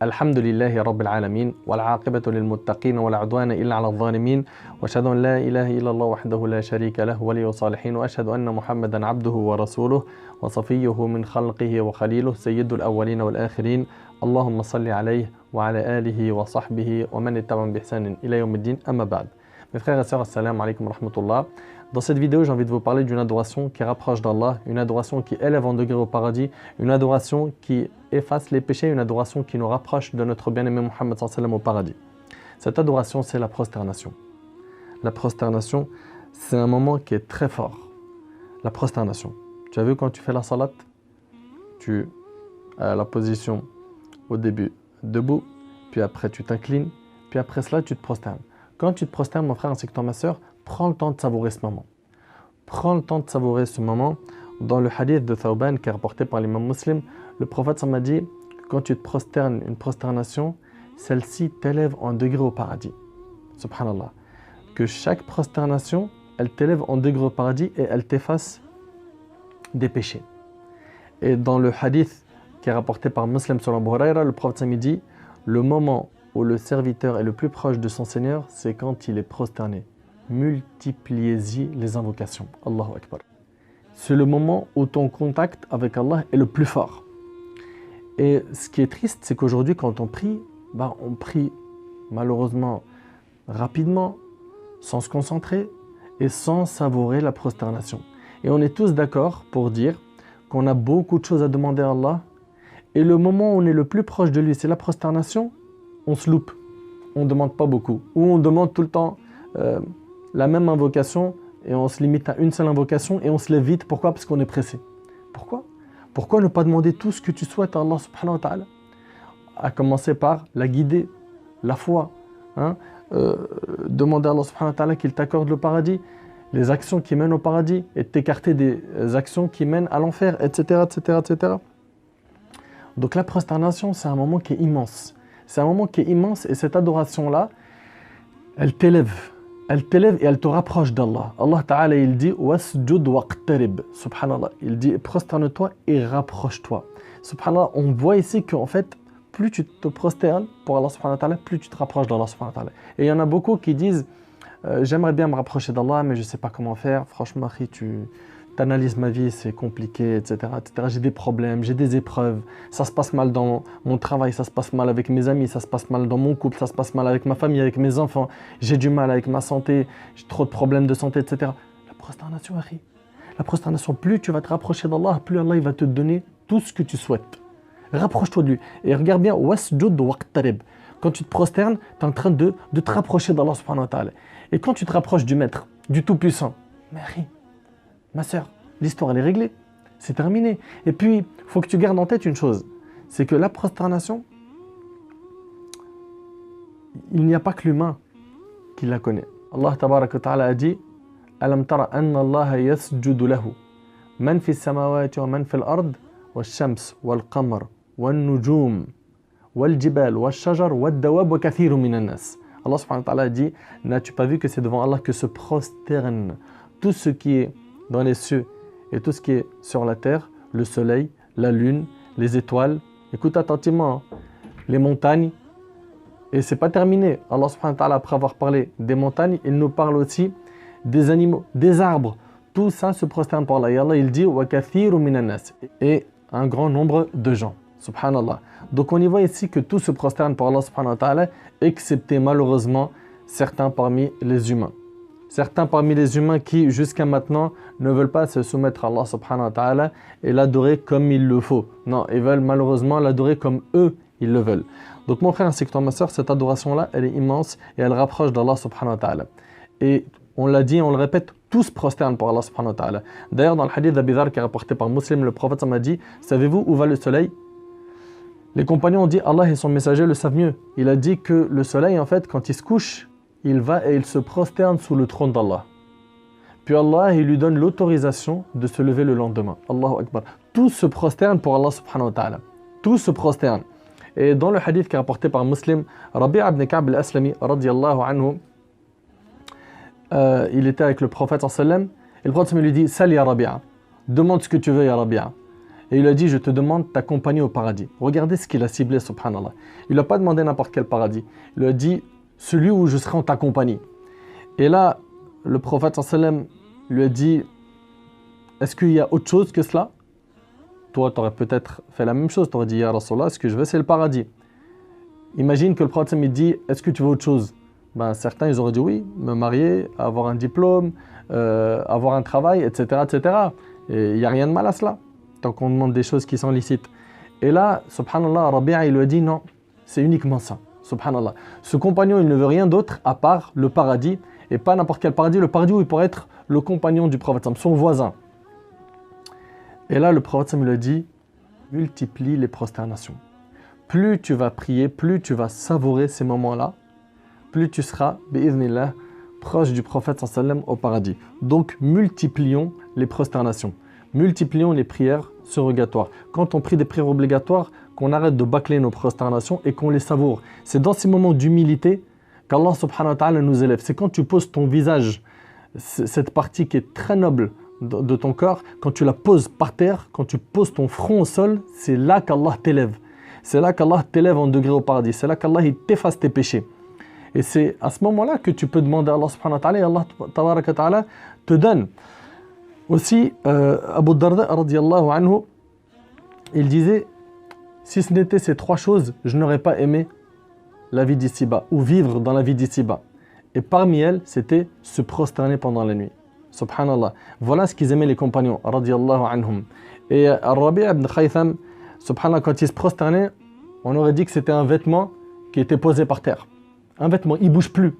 الحمد لله رب العالمين والعاقبة للمتقين ولا عدوان إلا على الظالمين وأشهد أن لا إله إلا الله وحده لا شريك له ولي الصالحين وأشهد أن محمدا عبده ورسوله وصفيه من خلقه وخليله سيد الأولين والآخرين اللهم صل عليه وعلى آله وصحبه ومن اتبعهم بإحسان إلى يوم الدين أما بعد. Mes frères et sœurs, assalamu alaikum wa rahmatullah. Dans cette vidéo, j'ai envie de vous parler d'une adoration qui rapproche d'Allah, une adoration qui élève en degré au paradis, une adoration qui efface les péchés, une adoration qui nous rapproche de notre bien-aimé Muhammad sallallahu alayhi wa sallam au paradis. Cette adoration, c'est la prosternation. La prosternation, c'est un moment qui est très fort. La prosternation. Tu as vu quand tu fais la salat, tu as la position au début debout, puis après tu t'inclines, puis après cela tu te prosternes. Quand tu te prosternes, mon frère ainsi que toi, ma soeur, prends le temps de savourer ce moment. Prends le temps de savourer ce moment. Dans le hadith de Thawban qui est rapporté par l'imam Muslim, le prophète m'a dit que quand tu te prosternes une prosternation, celle-ci t'élève en degré au paradis. Subhanallah. Que chaque prosternation, elle t'élève en degré au paradis et elle t'efface des péchés. Et dans le hadith qui est rapporté par Muslim sur Abu Huraira, le prophète m'a dit le moment où le serviteur est le plus proche de son Seigneur, c'est quand il est prosterné. Multipliez-y les invocations. Allahu Akbar. C'est le moment où ton contact avec Allah est le plus fort. Et ce qui est triste, c'est qu'aujourd'hui, quand on prie malheureusement rapidement, sans se concentrer et sans savourer la prosternation. Et on est tous d'accord pour dire qu'on a beaucoup de choses à demander à Allah. Et le moment où on est le plus proche de lui, c'est la prosternation. On se loupe, on ne demande pas beaucoup, ou on demande tout le temps la même invocation et on se limite à une seule invocation et on se lève vite. Pourquoi? Parce qu'on est pressé. Pourquoi ne pas demander tout ce que tu souhaites à Allah subhanahu wa ta'ala? À commencer par la guider, la foi, demander à Allah subhanahu wa ta'ala qu'il t'accorde le paradis, les actions qui mènent au paradis et t'écarter des actions qui mènent à l'enfer, etc., etc., etc. Donc la prosternation, c'est un moment qui est immense. C'est un moment qui est immense et cette adoration-là, elle t'élève et elle te rapproche d'Allah. Allah Ta'ala, il dit « Wasjud waqtarib » Subhanallah, il dit « Prosterne-toi et rapproche-toi » Subhanallah, on voit ici qu'en fait, plus tu te prosternes pour Allah Subhanahu wa Ta'ala, plus tu te rapproches d'Allah Subhanahu wa Ta'ala. Et il y en a beaucoup qui disent « J'aimerais bien me rapprocher d'Allah, mais je ne sais pas comment faire. Franchement, tu analyses ma vie, c'est compliqué, etc., etc. J'ai des problèmes, j'ai des épreuves. Ça se passe mal dans mon travail, ça se passe mal avec mes amis, ça se passe mal dans mon couple, ça se passe mal avec ma famille, avec mes enfants. J'ai du mal avec ma santé, j'ai trop de problèmes de santé, etc. » La prosternation, la prosternation, plus tu vas te rapprocher d'Allah, plus Allah il va te donner tout ce que tu souhaites. Rapproche-toi de lui. Et regarde bien, wasjud waqtarib. Quand tu te prosternes, tu es en train de te rapprocher d'Allah subhanahu wa ta'ala. Et quand tu te rapproches du Maître, du Tout-Puissant, ma sœur, l'histoire elle est réglée, c'est terminé. Et puis, il faut que tu gardes en tête une chose, c'est que la prosternation, il n'y a pas que l'humain qui la connaît. Allah tabaraka wa ta'ala a dit Alam tara anna Allah yasjudu lahu man fi samawati wa man fi al-ard wash-shams wal-qamar wan-nujum wal-jibal wash-shajar wad-dawab wa kathirun minan nas. Allah subhanahu wa ta'ala a dit n'as-tu pas vu que c'est devant Allah que se prosterne tout ce qui est dans les cieux et tout ce qui est sur la terre, le soleil, la lune, les étoiles. Écoute attentivement, les montagnes. Et c'est pas terminé. Allah subhanahu wa ta'ala, après avoir parlé des montagnes, il nous parle aussi des animaux, des arbres. Tout ça se prosterne par Allah. Et Allah, il dit wa kathiru minan nas. Et un grand nombre de gens. Subhanallah. Donc on y voit ici que tout se prosterne par Allah subhanahu wa ta'ala, excepté malheureusement certains parmi les humains. Certains parmi les humains qui, jusqu'à maintenant, ne veulent pas se soumettre à Allah subhanahu wa ta'ala et l'adorer comme il le faut. Non, ils veulent malheureusement l'adorer comme eux, ils le veulent. Donc mon frère ainsi que toi, ma soeur, cette adoration-là, elle est immense et elle rapproche d'Allah subhanahu wa ta'ala. Et on l'a dit, on le répète, tous prosternent pour Allah subhanahu wa ta'ala. D'ailleurs, dans le hadith d'Abi Dharr qui est rapporté par Muslim, le prophète m'a dit, savez-vous où va le soleil? Les compagnons ont dit, Allah et son messager le savent mieux. Il a dit que le soleil, en fait, quand il se couche, il va et il se prosterne sous le trône d'Allah. Puis Allah, il lui donne l'autorisation de se lever le lendemain. Allahu Akbar. Tout se prosterne pour Allah subhanahu wa ta'ala. Tout se prosterne. Et dans le hadith qui est rapporté par Muslim, Rabi'a ibn Ka'b al-Aslami, radiyallahu anhu, il était avec le prophète sallallahu alayhi wa sallam, et le prophète lui dit, Sal ya Rabi'a, demande ce que tu veux ya Rabi'a. et il lui a dit, je te demande ta compagnie au paradis. Regardez ce qu'il a ciblé, subhanallah. Il ne lui a pas demandé n'importe quel paradis. Il lui a dit, celui où je serai en ta compagnie. Et là, le prophète sallam lui a dit, est-ce qu'il y a autre chose que cela? Toi, tu aurais peut-être fait la même chose. Tu aurais dit, ya Rasulallah, ce que je veux, c'est le paradis. Imagine que le prophète sallam dit, est-ce que tu veux autre chose? Ben, certains, ils auraient dit oui, me marier, avoir un diplôme, avoir un travail, etc. etc. Et il n'y a rien de mal à cela, tant qu'on demande des choses qui sont licites. Et là, subhanallah, Rabi'a, il lui a dit non, c'est uniquement ça, subhanallah. Ce compagnon, il ne veut rien d'autre à part le paradis, et pas n'importe quel paradis, le paradis où il pourrait être le compagnon du prophète, son voisin. Et là, le prophète lui a dit, multiplie les prosternations. Plus tu vas prier, plus tu vas savourer ces moments-là, plus tu seras, bi'idhnillah, proche du prophète sallam au paradis. Donc, multiplions les prosternations. Multiplions les prières surrogatoires. Quand on prie des prières obligatoires, qu'on arrête de bâcler nos prosternations et qu'on les savoure. C'est dans ces moments d'humilité qu'Allah subhanahu wa ta'ala nous élève. C'est quand tu poses ton visage, cette partie qui est très noble de ton corps, quand tu la poses par terre, quand tu poses ton front au sol, c'est là qu'Allah t'élève. C'est là qu'Allah t'élève en degré au paradis. C'est là qu'Allah t'efface tes péchés. Et c'est à ce moment-là que tu peux demander à Allah subhanahu wa ta'ala et Allah tabaraka wa ta'ala te donne. Aussi, Abu Darda radiyallahu anhu, il disait, si ce n'était ces trois choses, je n'aurais pas aimé la vie d'ici-bas ou vivre dans la vie d'ici-bas. Et parmi elles, c'était se prosterner pendant la nuit. Subhanallah. Voilà ce qu'ils aimaient les compagnons, radiyallahu anhum. Et Rabi' ibn Khaytham, subhanallah, quand il se prosternait, on aurait dit que c'était un vêtement qui était posé par terre. Un vêtement, il ne bouge plus.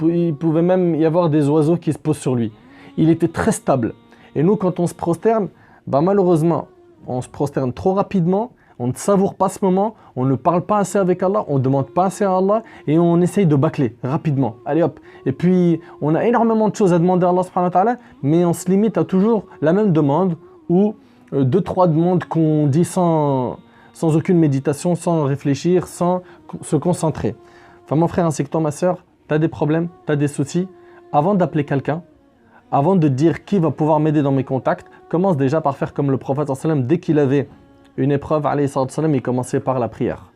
Il pouvait même y avoir des oiseaux qui se posent sur lui. Il était très stable. Et nous, quand on se prosterne, bah malheureusement, on se prosterne trop rapidement, on ne savoure pas ce moment, on ne parle pas assez avec Allah, on ne demande pas assez à Allah et on essaye de bâcler rapidement. Allez hop. Et puis, on a énormément de choses à demander à Allah subhanahu wa ta'ala, mais on se limite à toujours la même demande ou deux, trois demandes qu'on dit sans aucune méditation, sans réfléchir, sans se concentrer. Enfin, mon frère ainsi que toi, ma soeur, tu as des problèmes, tu as des soucis. Avant d'appeler quelqu'un, avant de dire qui va pouvoir m'aider dans mes contacts, commence déjà par faire comme le prophète sallam. Dès qu'il avait une épreuve, alayhi sallam, il commençait par la prière.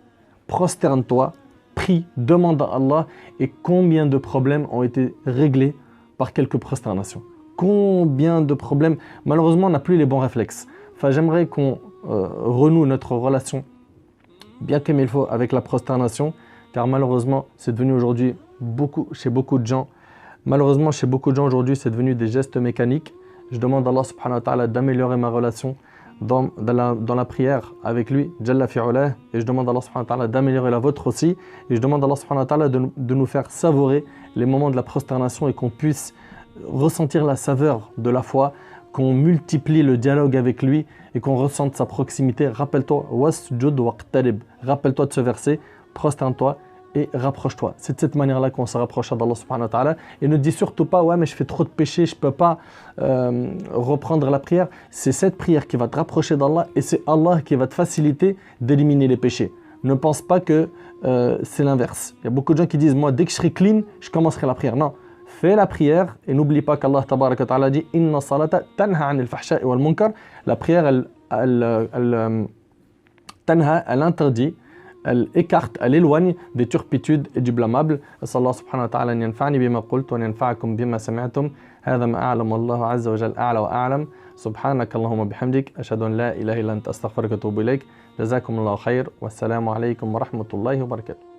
Prosterne-toi, prie, demande à Allah. Et combien de problèmes ont été réglés par quelques prosternations? Combien de problèmes? Malheureusement, on n'a plus les bons réflexes. Enfin, j'aimerais qu'on renoue notre relation bien comme il faut avec la prosternation. Car malheureusement, c'est devenu aujourd'hui chez beaucoup de gens. Malheureusement, chez beaucoup de gens aujourd'hui, c'est devenu des gestes mécaniques. Je demande à Allah subhanahu wa ta'ala d'améliorer ma relation dans la prière avec lui, Jalla fi'ulah. Et je demande à Allah subhanahu wa ta'ala d'améliorer la vôtre aussi. Et je demande à Allah subhanahu wa ta'ala de nous faire savourer les moments de la prosternation et qu'on puisse ressentir la saveur de la foi, qu'on multiplie le dialogue avec lui et qu'on ressente sa proximité. Rappelle-toi, wasjud waqtarib. Rappelle-toi de ce verset. Prosterne-toi et rapproche-toi. C'est de cette manière-là qu'on se rapproche d'Allah subhanahu wa ta'ala. Et ne dis surtout pas, ouais, mais je fais trop de péchés, je ne peux pas reprendre la prière. C'est cette prière qui va te rapprocher d'Allah et c'est Allah qui va te faciliter d'éliminer les péchés. Ne pense pas que c'est l'inverse. Il y a beaucoup de gens qui disent, moi, dès que je serai clean, je commencerai la prière. Non, fais la prière et n'oublie pas qu'Allah tabaraka wa ta'ala dit, inna salata tanha anil fahsha'i wal munkar. La prière, elle interdit, elle écarte, elle éloigne des turpitudes et du blâmable. Allah subhanahu wa ta'ala yanfa'ni bima qult wa yanfa'akum bima sami'tum. هذا ما أعلم الله عز وجل أعلى وأعلم. سبحانك اللهم بحمدك أشهد أن لا إله إلا أنت أستغفرك وأتوب إليك. جزاكم الله خير والسلام عليكم ورحمة الله وبركاته.